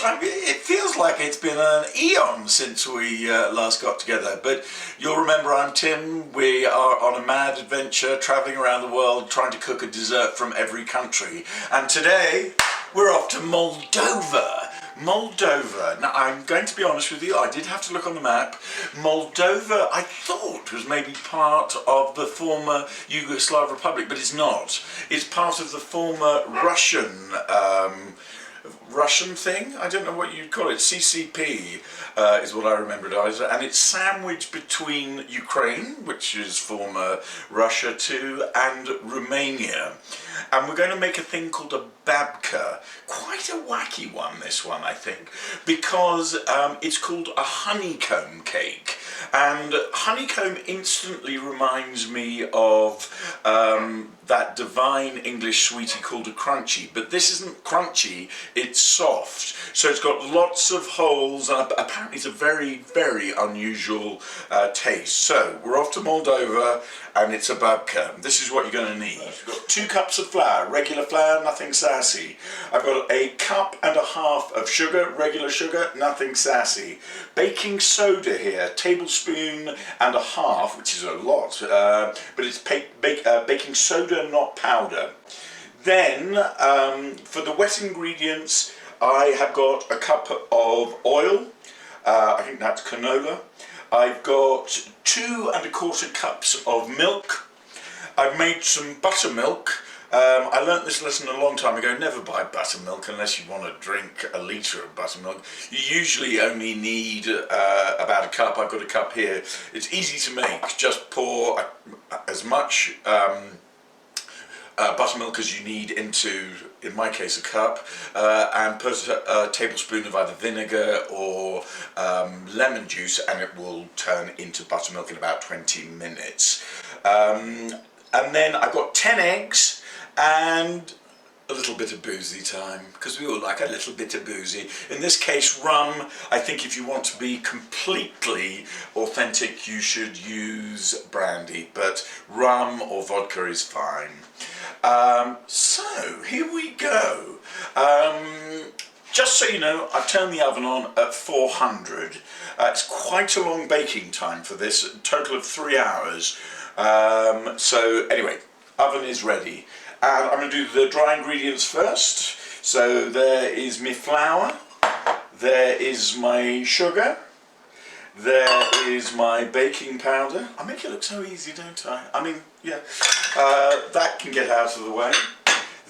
It feels like it's been an eon since we last got together, but you'll remember I'm Tim. We are on a mad adventure travelling around the world trying to cook a dessert from every country. And today we're off to Moldova. Moldova. Now, I'm going to be honest with you, I did have to look on the map. Moldova, I thought, was maybe part of the former Yugoslav Republic, but it's not. It's part of the former Russian thing? I don't know what you'd call it. CCP is what I remember it as. And it's sandwiched between Ukraine, which is former Russia too, and Romania. And we're going to make a thing called a babka. Quite a wacky one, this one, I think, because it's called a honeycomb cake. And honeycomb instantly reminds me of that divine English sweetie called a crunchy, but this isn't crunchy, it's soft. So it's got lots of holes, and apparently it's a very, very unusual taste. So we're off to Moldova, and it's a babka. This is what you're going to need. We've got 2 cups of flour, regular flour, nothing sassy. I've got a cup and a half of sugar, regular sugar, nothing sassy. Baking soda here, tablespoon and a half, which is a lot, but it's baking soda, not powder. Then, for the wet ingredients, I have got a cup of oil, I think that's canola. I've got 2 1/4 cups of milk. I've made some buttermilk. I learnt this lesson a long time ago. Never buy buttermilk unless you want to drink a litre of buttermilk. You usually only need about a cup. I've got a cup here. It's easy to make. Just pour as much buttermilk as you need into, in my case, a cup, and put a tablespoon of either vinegar or lemon juice, and it will turn into buttermilk in about 20 minutes. And then I've got 10 eggs and a little bit of boozy time, because we all like a little bit of boozy. In this case, rum. I think if you want to be completely authentic, you should use brandy, but rum or vodka is fine. So here we go. Just so you know, I've turned the oven on at 400. It's quite a long baking time for this, a total of 3 hours. So anyway, oven is ready. And I'm going to do the dry ingredients first. So there is my flour, there is my sugar, there is my baking powder. I make it look so easy, don't I? I mean, yeah, that can get out of the way.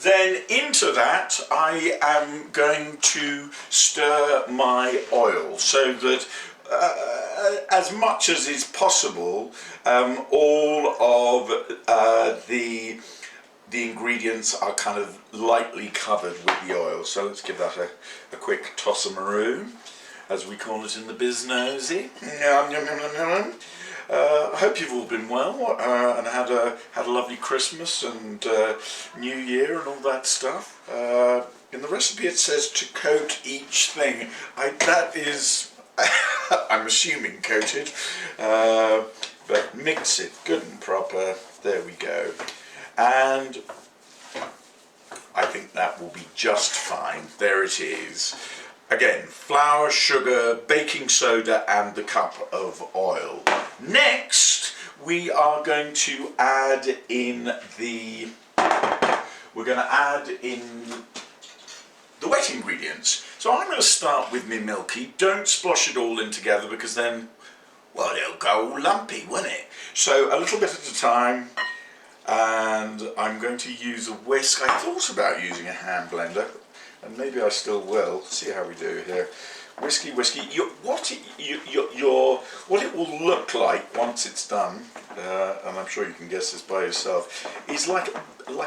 Then into that I am going to stir my oil so that as much as is possible, all of the ingredients are kind of lightly covered with the oil. So let's give that a quick toss-a-maroo, as we call it in the biz nosy. I hope you've all been well and had a lovely Christmas and New Year and all that stuff. In the recipe it says to coat each thing. That is, I'm assuming coated, but mix it good and proper. There we go. And I think that will be just fine. There it is. Again, flour, sugar, baking soda, and the cup of oil. Next, we are going to add in the wet ingredients. So I'm going to start with my milky. Don't splosh it all in together, because then, well, it'll go all lumpy, won't it? So a little bit at a time. And I'm going to use a whisk. I thought about using a hand blender, and maybe I still will. See how we do here. Whiskey. What it will look like once it's done, and I'm sure you can guess this by yourself, is like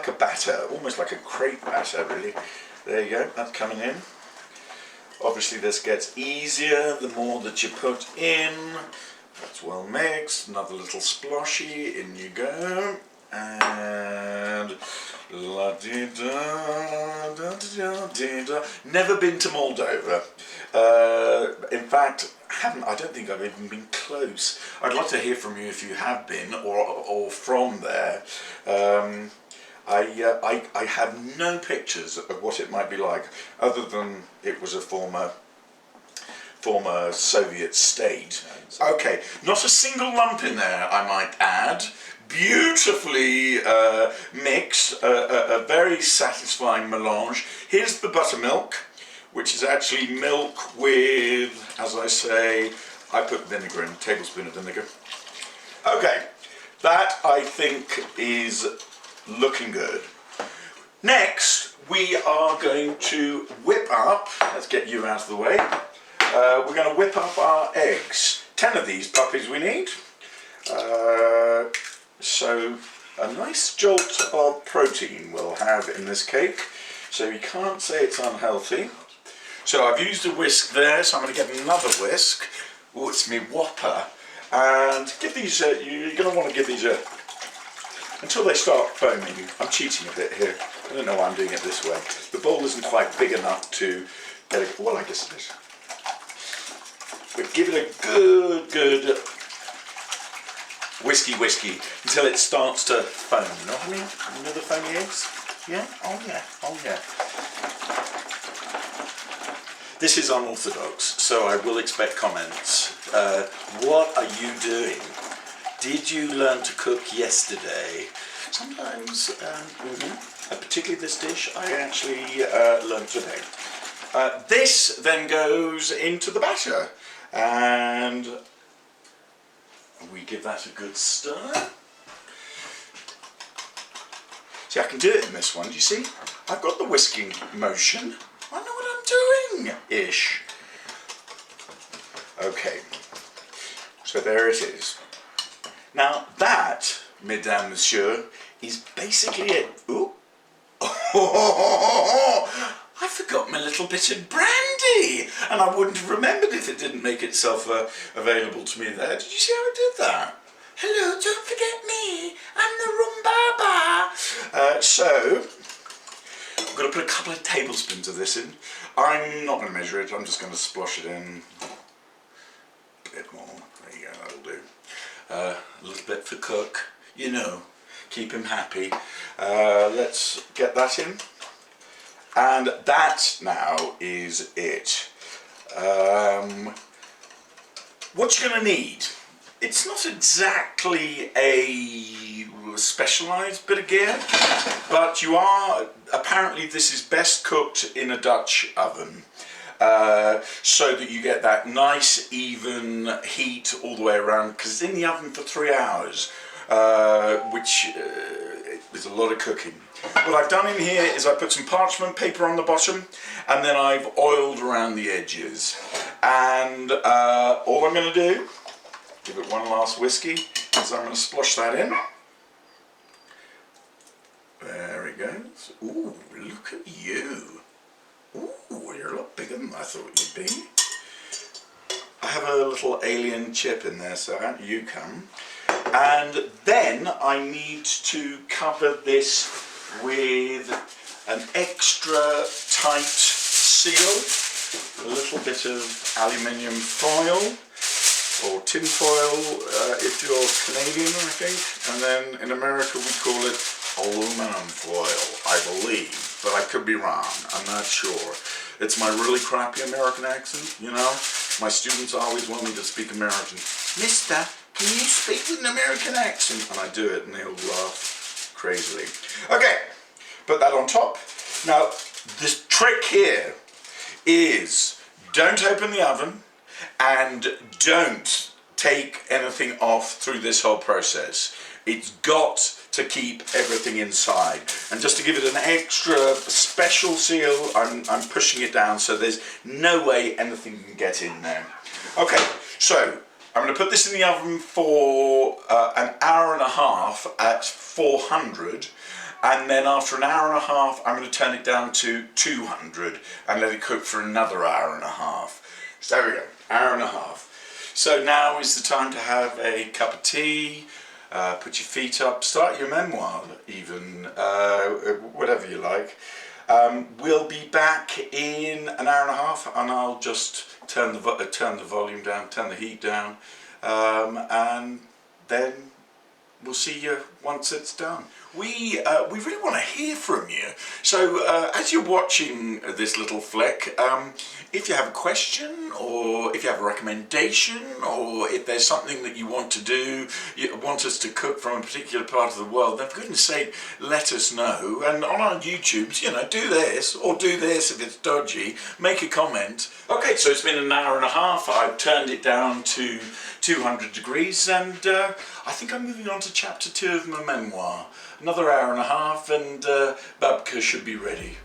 a batter, almost like a crepe batter, really. There you go. That's coming in. Obviously, this gets easier the more that you put in. That's well mixed. Another little sploshy. In you go. And la-di-da-da-da-da-da. Never been to Moldova. In fact, I don't think I've even been close. I'd love to hear from you if you have been or from there. I have no pictures of what it might be like, other than it was a former Soviet state. Okay, not a single lump in there, I might add. Beautifully mixed, a very satisfying melange. Here's the buttermilk, which is actually milk with, as I say, I put vinegar in, a tablespoon of vinegar. Okay, that I think is looking good. Next, we are going to whip up, let's get you out of the way, we're going to whip up our eggs. 10 of these puppies we need. So a nice jolt of protein we'll have in this cake, so you can't say it's unhealthy. So I've used a whisk there, so I'm going to get another whisk. Oh, it's me whopper. And give these, you're going to want to give these a, until they start foaming. I'm cheating a bit here. I don't know why I'm doing it this way. The bowl isn't quite big enough to get it, well, I guess it is. But give it a good whiskey until it starts to foam. You know what I mean? You know the foamy eggs? Yeah? Oh yeah, oh yeah. This is unorthodox, so I will expect comments. What are you doing? Did you learn to cook yesterday? Sometimes, particularly this dish, I actually learned today. This then goes into the batter, and we give that a good stir. See, I can do it in this one, do you see? I've got the whisking motion. I know what I'm doing-ish. Okay, so there it is. Now that, mesdames, messieurs, is basically it. Ooh. I forgot my little bit of brandy, and I wouldn't have remembered if it didn't make itself available to me there. Did you see how I did that? Hello, don't forget me. I'm the Rumbaba. So, I'm going to put a couple of tablespoons of this in. I'm not going to measure it, I'm just going to splosh it in. A bit more. There you go, that'll do. A little bit for cook, you know, keep him happy. Let's get that in. And that now is it. What you're going to need, it's not exactly a specialised bit of gear, but you are, apparently this is best cooked in a Dutch oven. So that you get that nice even heat all the way around, because it's in the oven for 3 hours, which is a lot of cooking. What I've done in here is I put some parchment paper on the bottom, and then I've oiled around the edges. And all I'm going to do, give it one last whiskey, is I'm going to splosh that in. There it goes. Ooh, look at you. Ooh, you're a lot bigger than I thought you'd be. I have a little alien chip in there, so out you come. And then I need to cover this with an extra tight seal, a little bit of aluminium foil, or tin foil if you're Canadian, I think, and then in America we call it aluminum foil, I believe, but I could be wrong, I'm not sure. It's my really crappy American accent, you know. My students always want me to speak American. Mister, can you speak with an American accent? And I do it and they'll laugh crazily. Okay, put that on top. Now, this trick here is don't open the oven and don't take anything off through this whole process. It's got to keep everything inside. And just to give it an extra special seal, I'm pushing it down so there's no way anything can get in there. Okay, so I'm going to put this in the oven for an hour and a half at 400, and then after an hour and a half I'm going to turn it down to 200 and let it cook for another hour and a half. So there we go, hour and a half. So now is the time to have a cup of tea, put your feet up, start your memoir even, whatever you like. We'll be back in an hour and a half, and I'll just turn the volume down, turn the heat down, and then we'll see you once it's done. We really want to hear from you. So as you're watching this little flick, if you have a question, or if you have a recommendation, or if there's something that you want to do, you want us to cook from a particular part of the world, then for goodness sake, let us know. And on our YouTubes, you know, do this, or do this if it's dodgy, make a comment. Okay, so it's been an hour and a half. I've turned it down to 200 degrees, and I think I'm moving on to chapter 2 of my memoir. Another hour and a half, and Babka should be ready.